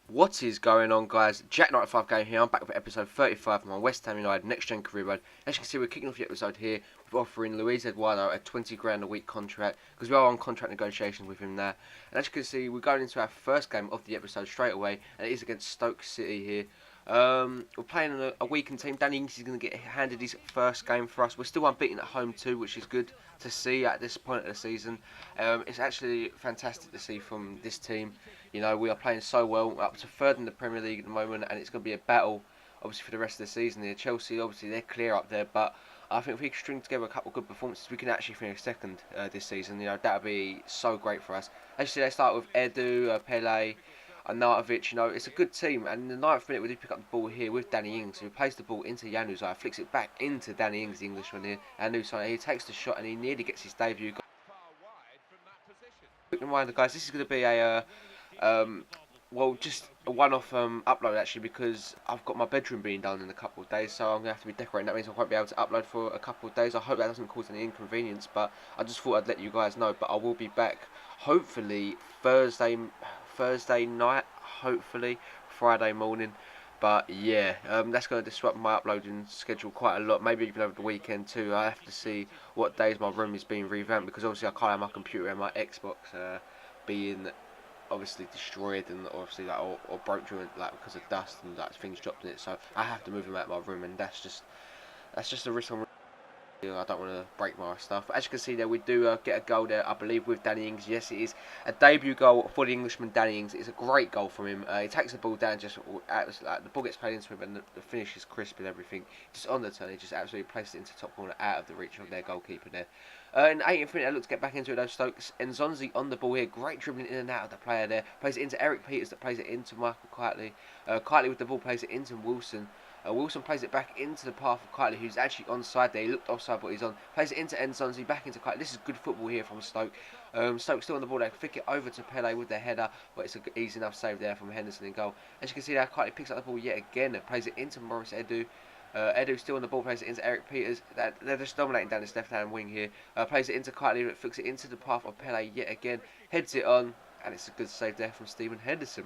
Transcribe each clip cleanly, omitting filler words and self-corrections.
What is going on, guys? Jack95 Game here. I'm back with episode 35 of my West Ham United Next Gen Career Mode. As you can see, we're kicking off the episode here with offering Luis Eduardo a 20 grand a week contract because we are on contract negotiations with him now. And as you can see, we're going into our first game of the episode straight away, and it is against Stoke City here. We're playing a weakened team. Danny Ings is going to get handed his first game for us. We're still unbeaten at home too, which is good to see at this point of the season. It's actually fantastic to see from this team. You know, we are playing so well, up to third in the Premier League at the moment, and it's going to be a battle, obviously, for the rest of the season here. Chelsea, obviously, they're clear up there, but I think if we can string together a couple of good performances, we can actually finish second this season. You know, that would be so great for us. As you see, they start with Edu, Pele, Arnautovic. You know, it's a good team, and in the 9th minute, we do pick up the ball here with Danny Ings, who plays the ball into Januzaj, flicks it back into Danny Ings, the Englishman here, and he takes the shot, and he nearly gets his debut. Quick reminder, guys, this is going to be a well, just a one-off upload actually, because I've got my bedroom being done in a couple of days, so I'm going to have to be decorating. That means I won't be able to upload for a couple of days. I hope that doesn't cause any inconvenience, but I just thought I'd let you guys know. But I will be back hopefully Thursday night, hopefully Friday morning. But yeah, that's going to disrupt my uploading schedule quite a lot, maybe even over the weekend too. I have to see what days my room is being revamped, because obviously I can't have my computer and my Xbox being obviously destroyed and obviously like or broke during like because of dust and like things dropped in it. So I have to move them out of my room, and that's just a risk I'm. I don't want to break my stuff. But as you can see there, we do get a goal there, I believe, with Danny Ings. Yes, it is a debut goal for the Englishman, Danny Ings. It's a great goal from him. He takes the ball down, just like the ball gets played into him, and the finish is crisp and everything. Just on the turn, he just absolutely placed it into top corner, out of the reach of their goalkeeper there. In the 18th minute, I look to get back into it though. Stokes, Nzonzi on the ball here, great dribbling in and out of the player there. Plays it into Eric Peters, that plays it into Michael Kightly. Kightly with the ball plays it into Wilson. Wilson plays it back into the path of Kightly, who's actually onside there. He looked offside, but he's on. Plays it into Nzonzi, back into Kightly. This is good football here from Stoke. Stoke still on the ball. They flick it over to Pele with their header, but it's an easy enough save there from Henderson in goal. As you can see there, Kightly picks up the ball yet again and plays it into Maurice Edu. Edu still on the ball, plays it into Eric Peters. They're just dominating down this left-hand wing here. Plays it into Kightly, flicks it into the path of Pele yet again. Heads it on, and it's a good save there from Stephen Henderson.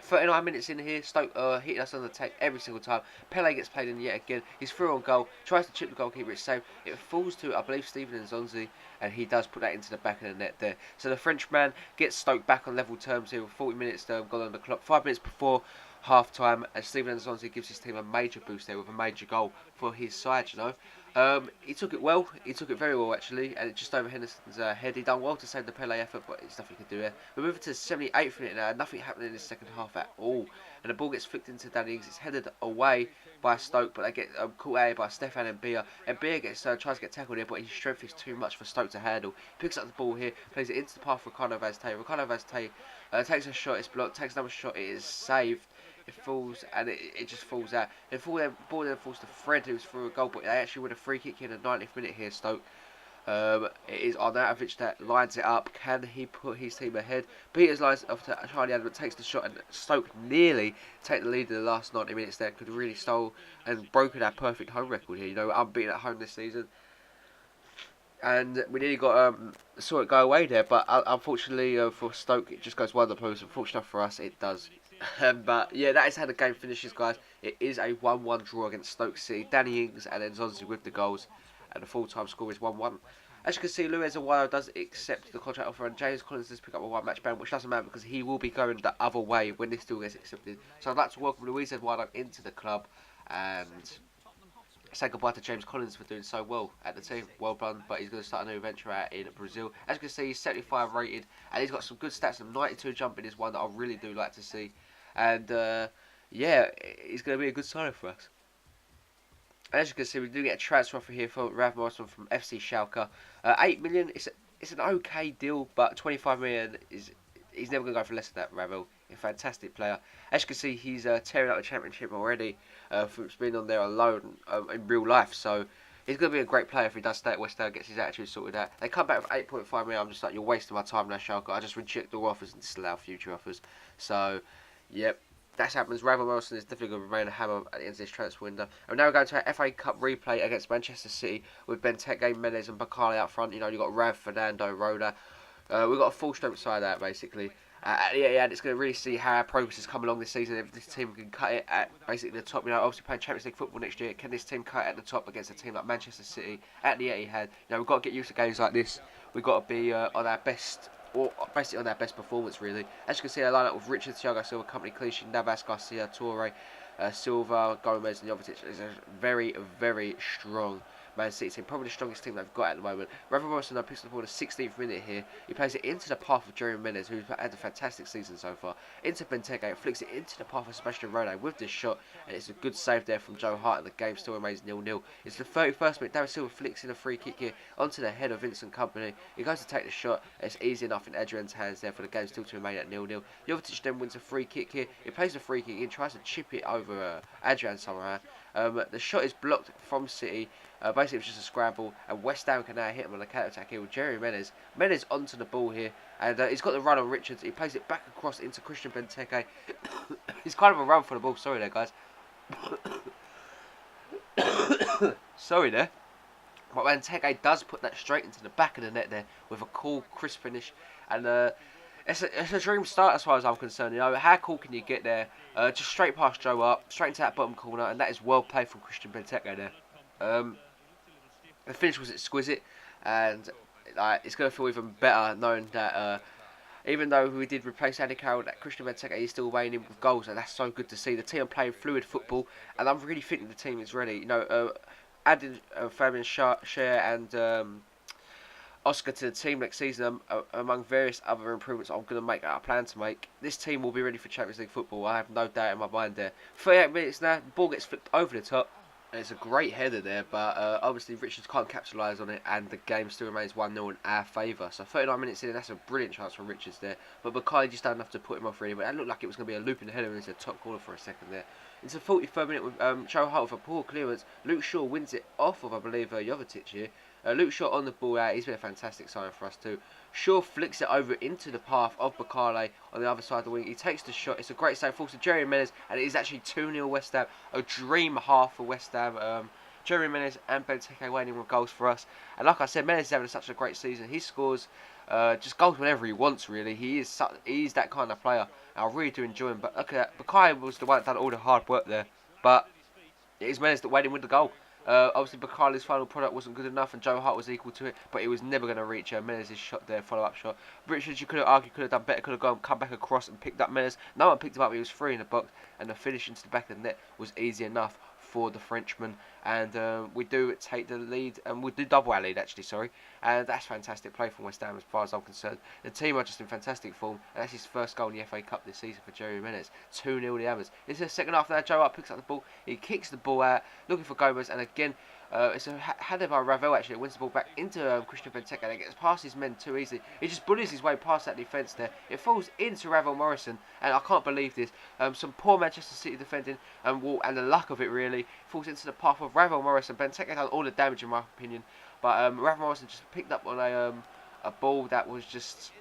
39 minutes in here, Stoke hitting us on the tape every single time. Pele gets played in yet again. He's through on goal, tries to chip the goalkeeper, it's saved. It falls to, I believe, Stephen Nzonzi, and he does put that into the back of the net there. So the Frenchman gets Stoke back on level terms here with 40 minutes gone on the clock. 5 minutes before half time, and Stephen Nzonzi gives his team a major boost there with a major goal for his side, you know. He took it well, he took it very well actually, and it just over Henderson's head. He done well to save the Pele effort, but there's nothing he can do there. We're moving to the 78th minute now, nothing happening in the second half at all. And the ball gets flicked into Danny Ings, it's headed away by Stoke, but they get caught out by Stefan and Mbia. And Mbia tries to get tackled here, but his strength is too much for Stoke to handle. He picks up the ball here, plays it into the path for Ricardo Vazte. Ricardo Vazte takes a shot, it's blocked, takes another shot, it is saved. It falls, and it just falls out. The ball then falls to Fred, who's through a goal, but they actually win a free kick in the 90th minute here, Stoke. It is Arnautovic that lines it up. Can he put his team ahead? Peters lines off to Charlie Adam, takes the shot, and Stoke nearly take the lead in the last 90 minutes there. Could have really stole and broken our perfect home record here. You know, unbeaten at home this season. And we nearly saw it go away there, but unfortunately for Stoke, it just goes one of the posts. Unfortunately for us, it does. But yeah, that is how the game finishes, guys. It is a 1-1 draw against Stoke City. Danny Ings and Nzonzi with the goals, and the full-time score is 1-1. As you can see, Luis Eduardo does accept the contract offer, and James Collins does pick up a one-match ban, which doesn't matter because he will be going the other way when this deal gets accepted. So I'd like to welcome Luis Eduardo into the club and say goodbye to James Collins for doing so well at the team. Well done, but he's going to start a new venture out in Brazil. As you can see, he's 75 rated, and he's got some good stats. And 92 jumping is one that I really do like to see. And yeah, he's going to be a good signing for us. As you can see, we do get a transfer offer here for Rav Morrison from FC Schalke. 8 million, it's an okay deal, but 25 million he's never going to go for less than that, Ravel. A fantastic player. As you can see, he's tearing up the championship already. From being on there alone in real life. So he's going to be a great player if he does stay at West Ham, gets his attitude sorted out. They come back with 8.5 million. I'm just like, you're wasting my time now, Schalke. I just reject all offers and disallow future offers. So, yep. That happens. Ravel Wilson is definitely going to remain a hammer at the end of this transfer window. And now we're going to our FA Cup replay against Manchester City with Benteke, Menez and Bakali out front. You know, you've got Rav, Fernando, Roda. We've got a full strength side out basically. Yeah, and it's going to really see how our progress has come along this season. If this team can cut it at basically the top, obviously playing Champions League football next year, can this team cut it at the top against a team like Manchester City at the Etihad? We've got to get used to games like this. We've got to be on our best, or basically on our best performance, really. As you can see, I line up with Richard, Thiago Silva, Company, Clichy, Navas, Garcia, Torre, Silva, Gomez, and Jovetic. Is a very, very strong Man City team, probably the strongest team they've got at the moment. Ravel Morrison now picks up the ball in the 16th minute here. He plays it into the path of Jerry Menez, who's had a fantastic season so far. Into Benteke, flicks it into the path of Sebastian Rone with this shot, and it's a good save there from Joe Hart, and the game still remains 0-0. It's the 31st minute. David Silva flicks in a free kick here onto the head of Vincent Kompany. He goes to take the shot, and it's easy enough in Adrian's hands there for the game still to remain at 0-0. Jovetic then wins a free kick here. He plays the free kick in, tries to chip it over Adrian somehow. The shot is blocked from City. Basically, it was just a scramble, and West Ham can now hit him on a counter attack here with Jerry Menez. Menez onto the ball here, and he's got the run on Richards. He plays it back across into Christian Benteke. He's kind of a run for the ball. Sorry there, guys. Sorry there. But Benteke does put that straight into the back of the net there with a cool, crisp finish, and it's a dream start as far as I'm concerned. How cool can you get there? Just straight past Joe up, straight into that bottom corner, and that is well played from Christian Benteke there. The finish was exquisite, and it's going to feel even better knowing that even though we did replace Andy Carroll, that Christian Benteke is still weighing in with goals, and that's so good to see. The team are playing fluid football, and I'm really thinking the team is ready. Adding Fabian Schär and Oscar to the team next season, among various other improvements I'm going to make, I plan to make, this team will be ready for Champions League football. I have no doubt in my mind there. 38 minutes now, the ball gets flipped over the top. And it's a great header there, but obviously Richards can't capitalise on it, and the game still remains 1-0 in our favour. So 39 minutes in, that's a brilliant chance from Richards there. But Bakai just done enough to put him off really, but it looked like it was going to be a looping header into the top corner for a second there. It's a 43rd minute with Joe Hart with a poor clearance. Luke Shaw wins it off of, I believe, Jovetic here. Luke Shaw on the ball out. He's been a fantastic signing for us too. Shaw flicks it over into the path of Bakale on the other side of the wing. He takes the shot. It's a great save. Falls to Jerry Menez, and it is actually 2-0 West Ham. A dream half for West Ham. Jerry Menez and Benteke winning with goals for us. And like I said, Menez is having such a great season. He scores just goals whenever he wants, really. He's that kind of player. And I really do enjoy him. But look at that. Bakale was the one that done all the hard work there. But it is Menez that weighed in with the goal. Obviously, Bakale's final product wasn't good enough, and Joe Hart was equal to it, but he was never going to reach Menez's shot there, follow-up shot. Richards, you could have argued, could have done better, could have come back across and picked up Menez. No one picked him up, he was free in the box, and the finish into the back of the net was easy enough for the Frenchman, and we do take the lead, and we do double our lead actually, sorry, and that's fantastic play from West Ham as far as I'm concerned. The team are just in fantastic form, and that's his first goal in the FA Cup this season for Jerry Menez. 2-0 the Hammers. It's the second half now. Joe Hart picks up the ball, he kicks the ball out, looking for Gomez, and again, it's a header by Ravel actually. It wins the ball back into Christian Benteke, and it gets past his men too easily. He just bullies his way past that defence there. It falls into Ravel Morrison, and I can't believe this. Some poor Manchester City defending, and the luck of it really falls into the path of Ravel Morrison. Benteke done all the damage in my opinion, but Ravel Morrison just picked up on a ball that was just,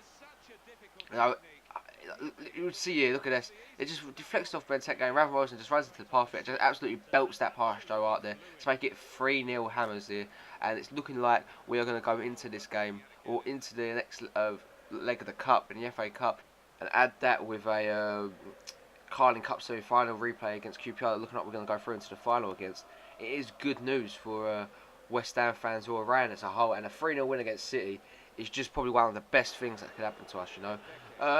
you would see here, look at this. It just deflects off Benteke, and Ravel Morrison just runs into the path of it, just absolutely belts that past Joe Hart there to make it 3-0 Hammers here. And it's looking like we are going to go into this game, or into the next leg of the Cup, in the FA Cup, and add that with a Carling Cup semi-final replay against QPR, looking like we're going to go through into the final against. It is good news for West Ham fans all around as a whole, and a 3-0 win against City is just probably one of the best things that could happen to us,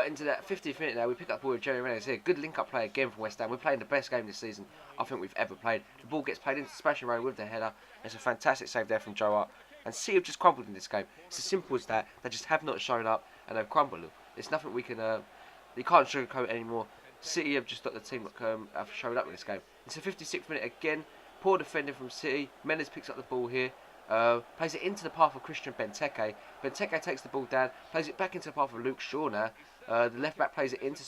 into that 50th minute now, we pick up the ball with Jerry Menez here. Good link-up play again from West Ham. We're playing the best game this season I think we've ever played. The ball gets played into Sebastian Rone with the header. It's a fantastic save there from Joe Hart. And City have just crumbled in this game. It's as simple as that. They just have not shown up, and they've crumbled. It's nothing we can... you can't sugarcoat anymore. City have just got the team that have showed up in this game. It's the 56th minute again. Poor defending from City. Menez picks up the ball here. Plays it into the path of Christian Benteke. Benteke takes the ball down, plays it back into the path of Luke Shaw now. The left back plays it into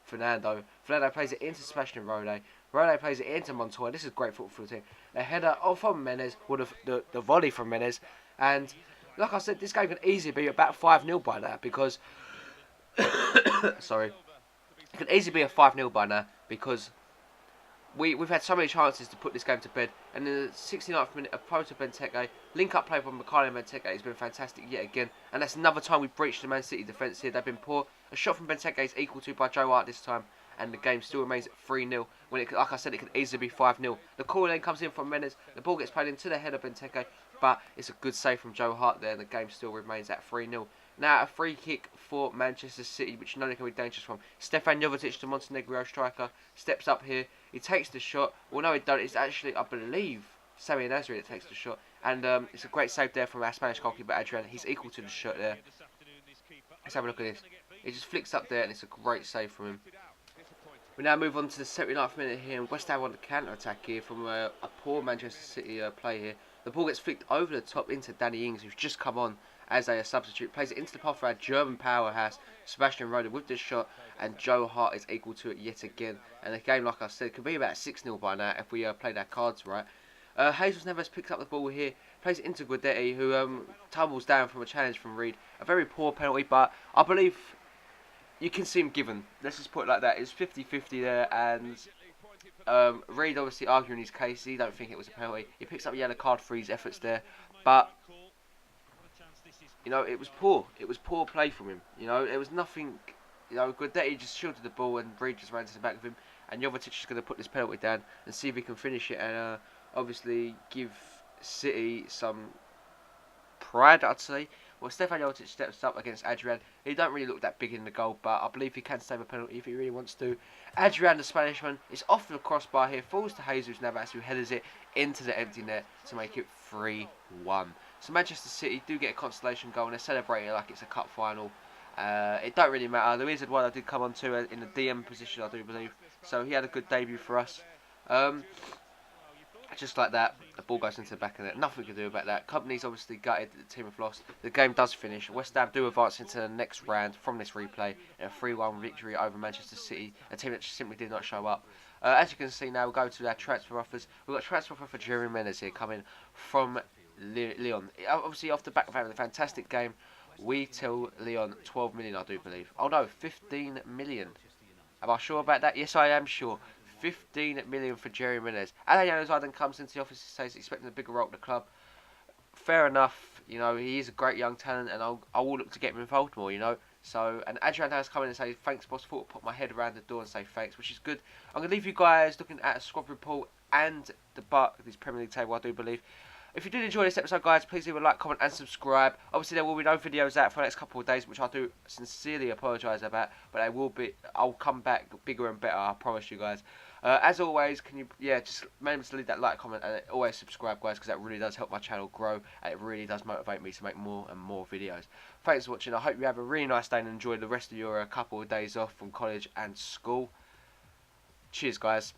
Fernando. Fernando plays it into Sebastian Rone. Rone plays it into Montoya. This is great football for the team. A header from Menez, the volley from Menez. And like I said, this game can easily be about 5-0 by now because... sorry. It can easily be a 5-0 by now because... We've had so many chances to put this game to bed, and in the 69th minute, a Proto Benteke, link-up play from Bakale and Benteke has been fantastic yet again, and that's another time we've breached the Man City defence here. They've been poor. A shot from Benteke is equal to by Joe Hart this time, and the game still remains at 3-0. When it, like I said, it could easily be 5-0. The call then comes in from Menez. The ball gets played into the head of Benteke, but it's a good save from Joe Hart there, and the game still remains at 3-0. Now a free kick for Manchester City, which none can be dangerous from. Stefan Jovetic, the Montenegro striker, steps up here. He takes the shot. Well, no, he don't. It's actually, I believe, Sami Nasri that takes the shot, and it's a great save there from our Spanish goalkeeper Adrian. He's equal to the shot there. Let's have a look at this. He just flicks up there, and it's a great save from him. We now move on to the 79th minute here, and West Ham on the counter-attack here from a poor Manchester City play here. The ball gets flicked over the top into Danny Ings, who's just come on as a substitute. Plays it into the path for our German powerhouse, Sebastian Rode, with this shot, and Joe Hart is equal to it yet again. And the game, like I said, could be about 6-0 by now if we played our cards right. Jesus Neves picks up the ball here, plays it into Guidetti, who tumbles down from a challenge from Reed. A very poor penalty, but I believe you can see him given. Let's just put it like that. It's 50-50 there, and Reed obviously arguing his case. He don't think it was a penalty. He picks up a yellow card for his efforts there, but you know, it was poor. It was poor play from him. You know, there was nothing. You know, Guidetti just shielded the ball, and Reed just ran to the back of him. And Jovetic is going to put this penalty down and see if he can finish it, and obviously give City some pride, I'd say. Well, Stefan Jovetic steps up against Adrian. He don't really look that big in the goal, but I believe he can save a penalty if he really wants to. Adrian, the Spanishman, is off the crossbar here, falls to Jesus Navas, who headers it into the empty net to make it 3-1. So Manchester City do get a consolation goal, and they're celebrating like it's a cup final. It don't really matter. The Wizard one I did come on to in the DM position, I do believe. So he had a good debut for us. Just like that, the ball goes into the back of it. Nothing to do about that. Company's obviously gutted that the team have lost. The game does finish. West Ham do advance into the next round from this replay in a 3-1 victory over Manchester City, a team that simply did not show up. As you can see now, we'll go to our transfer offers. We've got a transfer offer for Jerry Menez here coming from Lyon. Obviously, off the back of having a fantastic game, we tell Lyon 12 million, I do believe. Oh no, 15 million. Am I sure about that? Yes, I am sure. 15 million for Jerry Menez. Adrian then comes into the office and says he's expecting a bigger role at the club. Fair enough, you know, he is a great young talent, and I will look to get him involved more, you know. So, and Adrian has come in and say, thanks boss, thought I'd put my head around the door and say thanks, which is good. I'm going to leave you guys looking at a squad report and the butt of this Premier League table, I do believe. If you did enjoy this episode, guys, please leave a like, comment and subscribe. Obviously, there will be no videos out for the next couple of days, which I do sincerely apologise about, but I'll come back bigger and better, I promise you guys. As always, can you, just remember to leave that like, comment, and always subscribe, guys, because that really does help my channel grow, and it really does motivate me to make more and more videos. Thanks for watching. I hope you have a really nice day and enjoy the rest of your couple of days off from college and school. Cheers, guys.